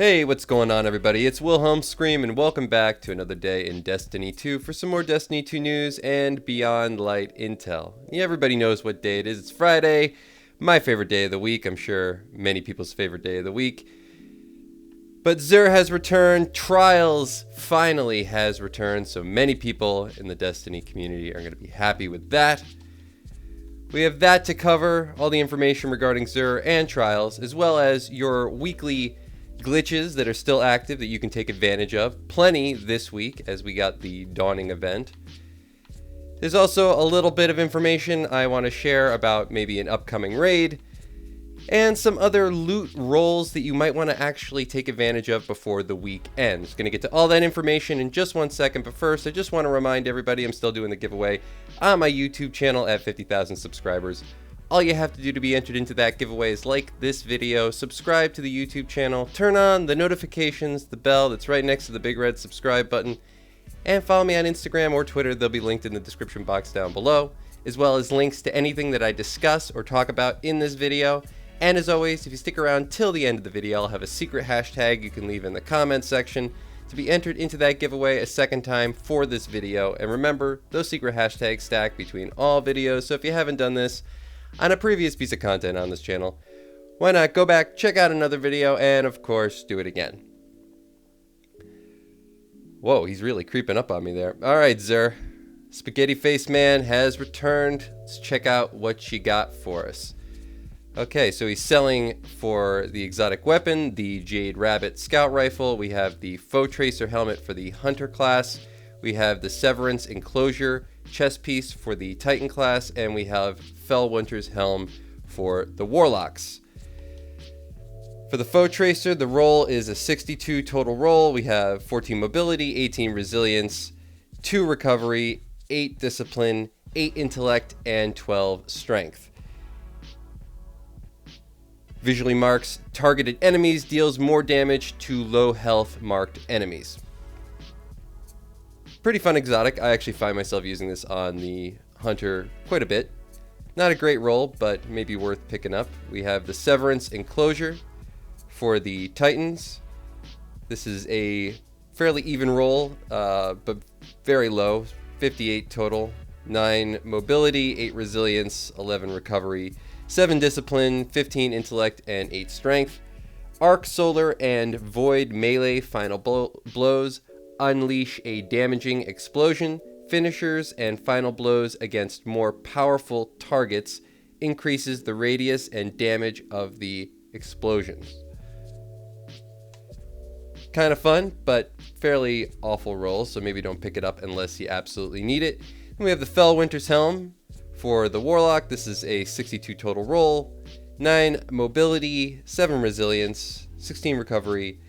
Hey, what's going on, everybody? It's Wilhelm Scream, and welcome back to another day in Destiny 2 for some more Destiny 2 news and Beyond Light intel. Yeah, everybody knows what day it is. It's Friday, my favorite day of the week. I'm sure many people's favorite day of the week. But XUR has returned. Trials finally has returned, so many people in the Destiny community are going to be happy with that. We have that to cover, all the information regarding XUR and Trials, as well as your weekly glitches that are still active that you can take advantage of. Plenty this week as we got the Dawning event. There's also a little bit of information I want to share about maybe an upcoming raid and some other loot rolls that you might want to actually take advantage of before the week ends. Going to get to all that information in just 1 second, but first I just want to remind everybody I'm still doing the giveaway on my YouTube channel at 50,000 subscribers. All you have to do to be entered into that giveaway is like this video, subscribe to the YouTube channel, turn on the notifications, the bell that's right next to the big red subscribe button, and follow me on Instagram or Twitter. They'll be linked in the description box down below, as well as links to anything that I discuss or talk about in this video. And as always, if you stick around till the end of the video, I'll have a secret hashtag you can leave in the comments section to be entered into that giveaway a second time for this video. And remember, those secret hashtags stack between all videos, so if you haven't done this on a previous piece of content on this channel, why not go back, check out another video, and of course, do it again. Whoa, he's really creeping up on me there. Alright, XUR. Spaghetti Face Man has returned. Let's check out what she got for us. Okay, so he's selling for the exotic weapon, the Jade Rabbit Scout Rifle. We have the Foe Tracer Helmet for the Hunter class. We have the Severance Enclosure chest piece for the Titan class, and we have Fellwinter's Helm for the Warlocks. For the Foe Tracer, the roll is a 62 total roll. We have 14 mobility, 18 resilience, 2 recovery, 8 discipline, 8 intellect, and 12 strength. Visually marks targeted enemies, deals more damage to low health marked enemies. Pretty fun exotic. I actually find myself using this on the Hunter quite a bit. Not a great roll, but maybe worth picking up. We have the Severance Enclosure for the Titans. This is a fairly even roll, but very low. 58 total. 9 mobility, 8 resilience, 11 recovery, 7 discipline, 15 intellect, and 8 strength. Arc, Solar, and Void melee final blows unleash a damaging explosion. Finishers and final blows against more powerful targets increases the radius and damage of the explosions. Kind of fun, but fairly awful roll, so maybe don't pick it up unless you absolutely need it. And we have the Fellwinter's Helm for the Warlock. This is a 62 total roll, 9 mobility, 7 resilience, 16 recovery,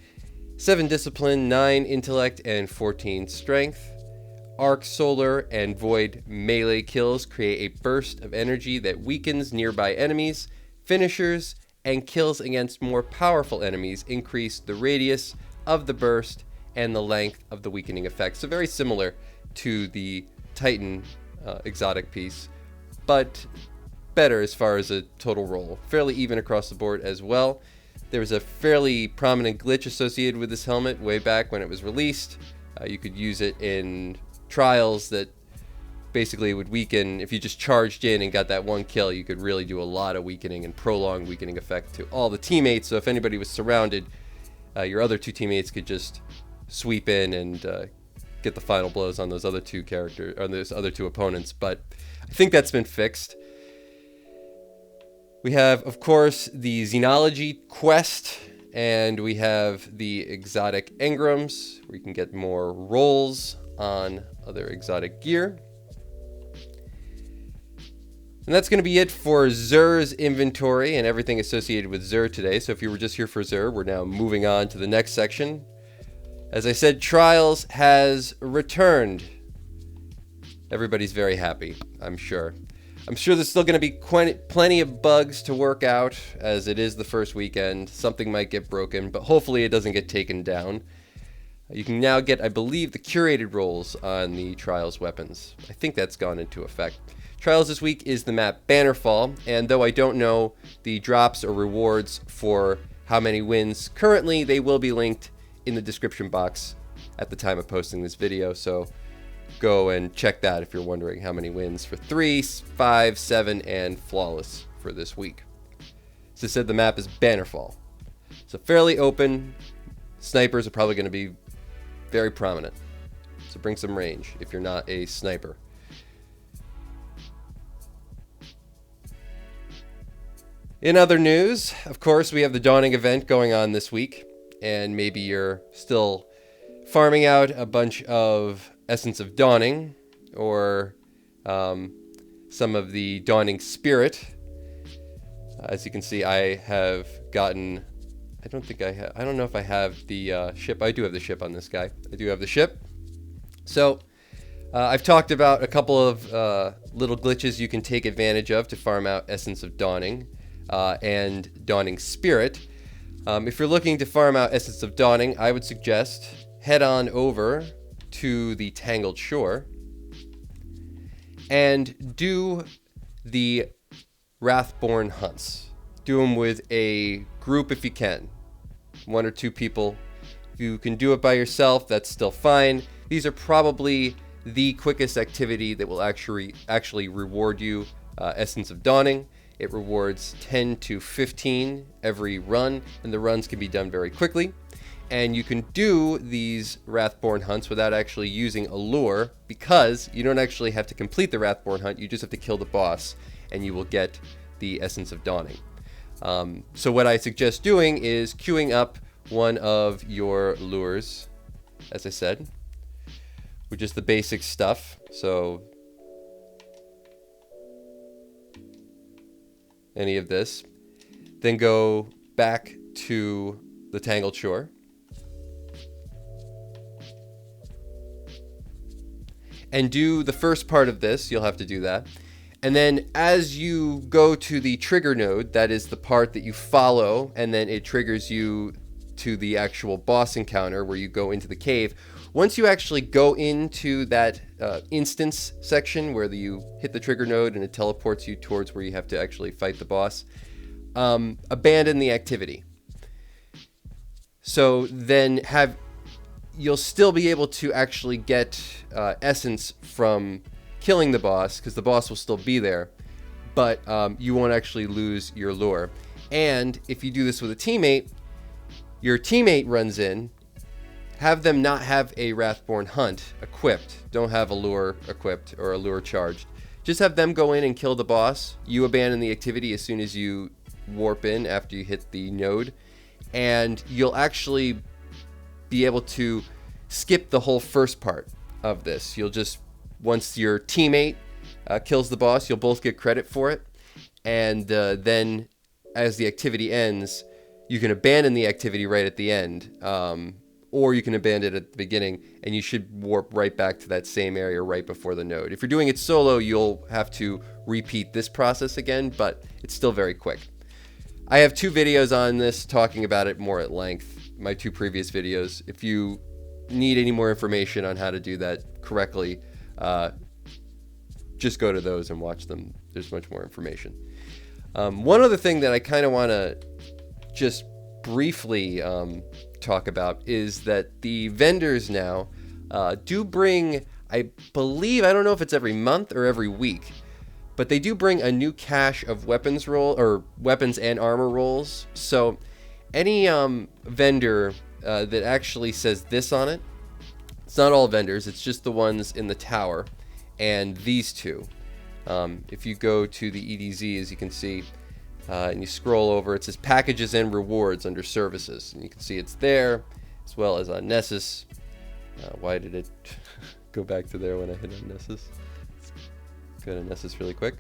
7 discipline, 9 intellect, and 14 strength. Arc, Solar, and Void melee kills create a burst of energy that weakens nearby enemies. Finishers and kills against more powerful enemies increase the radius of the burst and the length of the weakening effect. So very similar to the Titan exotic piece, but better as far as a total roll. Fairly even across the board as well. There was a fairly prominent glitch associated with this helmet way back when it was released. You could use it in trials that basically would weaken. If you just charged in and got that one kill, you could really do a lot of weakening and prolonged weakening effect to all the teammates. So if anybody was surrounded, your other 2 teammates could just sweep in and get the final blows on those other 2 characters, or those other 2 opponents. But I think that's been fixed. We have, of course, the Xenology quest, and we have the exotic engrams, where you can get more rolls on other exotic gear. And that's going to be it for XUR's inventory and everything associated with XUR today. So if you were just here for XUR, we're now moving on to the next section. As I said, Trials has returned. Everybody's very happy, I'm sure. I'm sure there's still going to be plenty of bugs to work out, as it is the first weekend. Something might get broken, but hopefully it doesn't get taken down. You can now get, I believe, the curated rolls on the Trials weapons. I think that's gone into effect. Trials this week is the map Bannerfall, and though I don't know the drops or rewards for how many wins. Currently, they will be linked in the description box at the time of posting this video, so go and check that if you're wondering how many wins for 3, 5, 7, and Flawless for this week. As I said, the map is Bannerfall. So fairly open. Snipers are probably going to be very prominent. So bring some range if you're not a sniper. In other news, of course, we have the Dawning event going on this week, and maybe you're still farming out a bunch of Essence of Dawning, or some of the Dawning Spirit. As you can see, I have gotten, I don't know if I have the ship. I do have the ship on this guy. I do have the ship. So I've talked about a couple of little glitches you can take advantage of to farm out Essence of Dawning and Dawning Spirit. If you're looking to farm out Essence of Dawning, I would suggest head on over to the Tangled Shore and do the Wrathborn hunts. Do them with a group if you can. 1 or 2 people. If you can do it by yourself, that's still fine. These are probably the quickest activity that will actually reward you Essence of Dawning. It rewards 10 to 15 every run, and the runs can be done very quickly. And you can do these Wrathborn hunts without actually using a lure, because you don't actually have to complete the Wrathborn hunt, you just have to kill the boss, and you will get the Essence of Dawning. So what I suggest doing is queuing up one of your lures, as I said, with just the basic stuff. So any of this. Then go back to the Tangled Shore. And do the first part of this. You'll have to do that. And then as you go to the trigger node, that is the part that you follow, and then it triggers you to the actual boss encounter where you go into the cave. Once you actually go into that instance section where you hit the trigger node and it teleports you towards where you have to actually fight the boss, abandon the activity. So then you'll still be able to actually get essence from killing the boss, because the boss will still be there, but you won't actually lose your lure. And if you do this with a teammate, your teammate runs in, have them not have a Wrathborn hunt equipped, don't have a lure equipped or a lure charged, just have them go in and kill the boss. You abandon the activity as soon as you warp in after you hit the node, and you'll actually be able to skip the whole first part of this. You'll just, once your teammate kills the boss, you'll both get credit for it, and then as the activity ends, you can abandon the activity right at the end, or you can abandon it at the beginning, and you should warp right back to that same area right before the node. If you're doing it solo, you'll have to repeat this process again, but it's still very quick. I have 2 videos on this talking about it more at length, my 2 previous videos. If you need any more information on how to do that correctly, just go to those and watch them. There's much more information. One other thing that I kind of want to just briefly talk about is that the vendors now do bring, I believe, I don't know if it's every month or every week, but they do bring a new cache of weapons and armor rolls. So any vendor that actually says this on it, it's not all vendors, it's just the ones in the tower, and these 2. If you go to the EDZ, as you can see, and you scroll over, it says packages and rewards under services, and you can see it's there, as well as on Nessus. Why did it go back to there when I hit on Nessus? Let's go to Nessus really quick.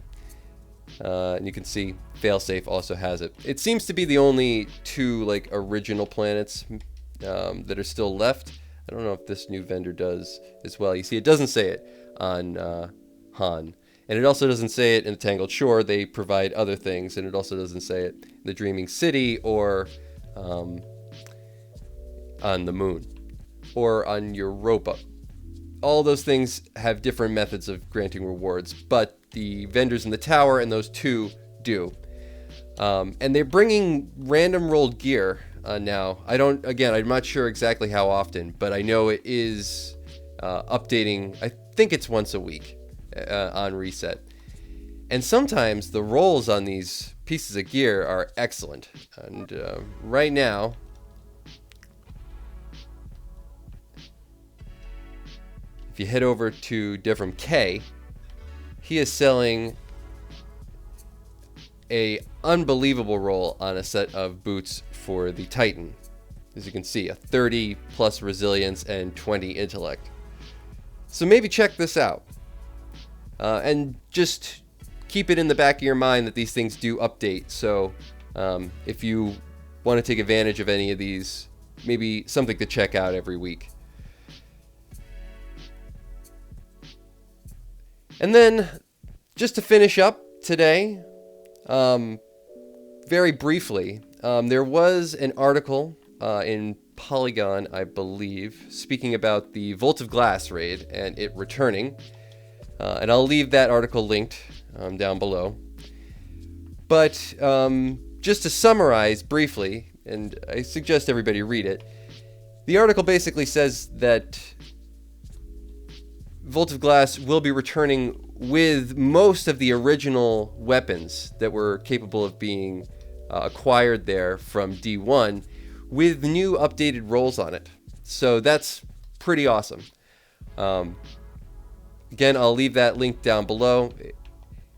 And you can see Failsafe also has it. It seems to be the only 2 like original planets that are still left. I don't know if this new vendor does as well. You see, it doesn't say it on Han. And it also doesn't say it in the Tangled Shore. They provide other things, and it also doesn't say it in the Dreaming City or on the Moon or on Europa. All those things have different methods of granting rewards, but the vendors in the tower and those 2 do. And they're bringing random rolled gear now. I'm not sure exactly how often, but I know it is updating. I think it's once a week on reset. And sometimes the rolls on these pieces of gear are excellent. And right now, if you head over to Devram K, he is selling a unbelievable roll on a set of boots for the Titan. As you can see, a 30 plus resilience and 20 intellect. So maybe check this out. And just keep it in the back of your mind that these things do update. So if you want to take advantage of any of these, maybe something to check out every week. And then, just to finish up today, very briefly, there was an article in Polygon, I believe, speaking about the Vault of Glass raid and it returning. And I'll leave that article linked down below. But just to summarize briefly, and I suggest everybody read it, the article basically says that Vault of Glass will be returning with most of the original weapons that were capable of being acquired there from D1 with new updated rolls on it. So that's pretty awesome. Again, I'll leave that link down below.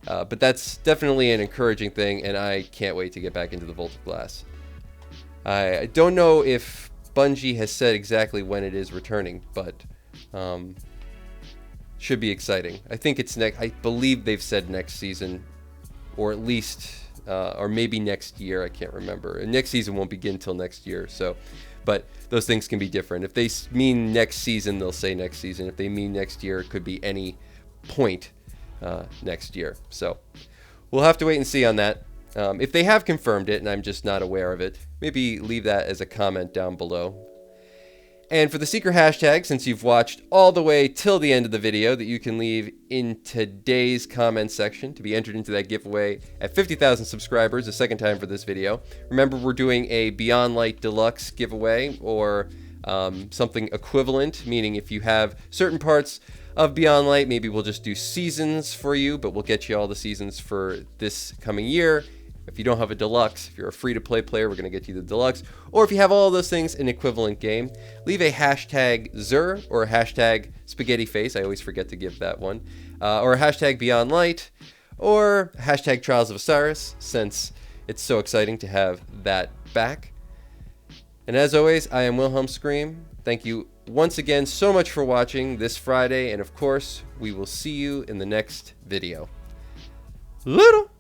But that's definitely an encouraging thing, and I can't wait to get back into the Vault of Glass. I don't know if Bungie has said exactly when it is returning, but should be exciting. I think it's next. I believe they've said next season, or at least, or maybe next year. I can't remember. And next season won't begin till next year. So, but those things can be different. If they mean next season, they'll say next season. If they mean next year, it could be any point next year. So, we'll have to wait and see on that. If they have confirmed it, and I'm just not aware of it, maybe leave that as a comment down below. And for the secret hashtag, since you've watched all the way till the end of the video, that you can leave in today's comment section to be entered into that giveaway at 50,000 subscribers, the second time for this video. Remember, we're doing a Beyond Light Deluxe giveaway, or something equivalent, meaning if you have certain parts of Beyond Light, maybe we'll just do seasons for you, but we'll get you all the seasons for this coming year. If you don't have a deluxe, if you're a free-to-play player, we're going to get you the deluxe. Or if you have all those things in equivalent game, leave a hashtag XUR or a hashtag spaghetti face. I always forget to give that one. Or a hashtag Beyond Light, or hashtag Trials of Osiris, since it's so exciting to have that back. And as always, I am Wilhelm Scream. Thank you once again so much for watching this Friday, and of course, we will see you in the next video. Little.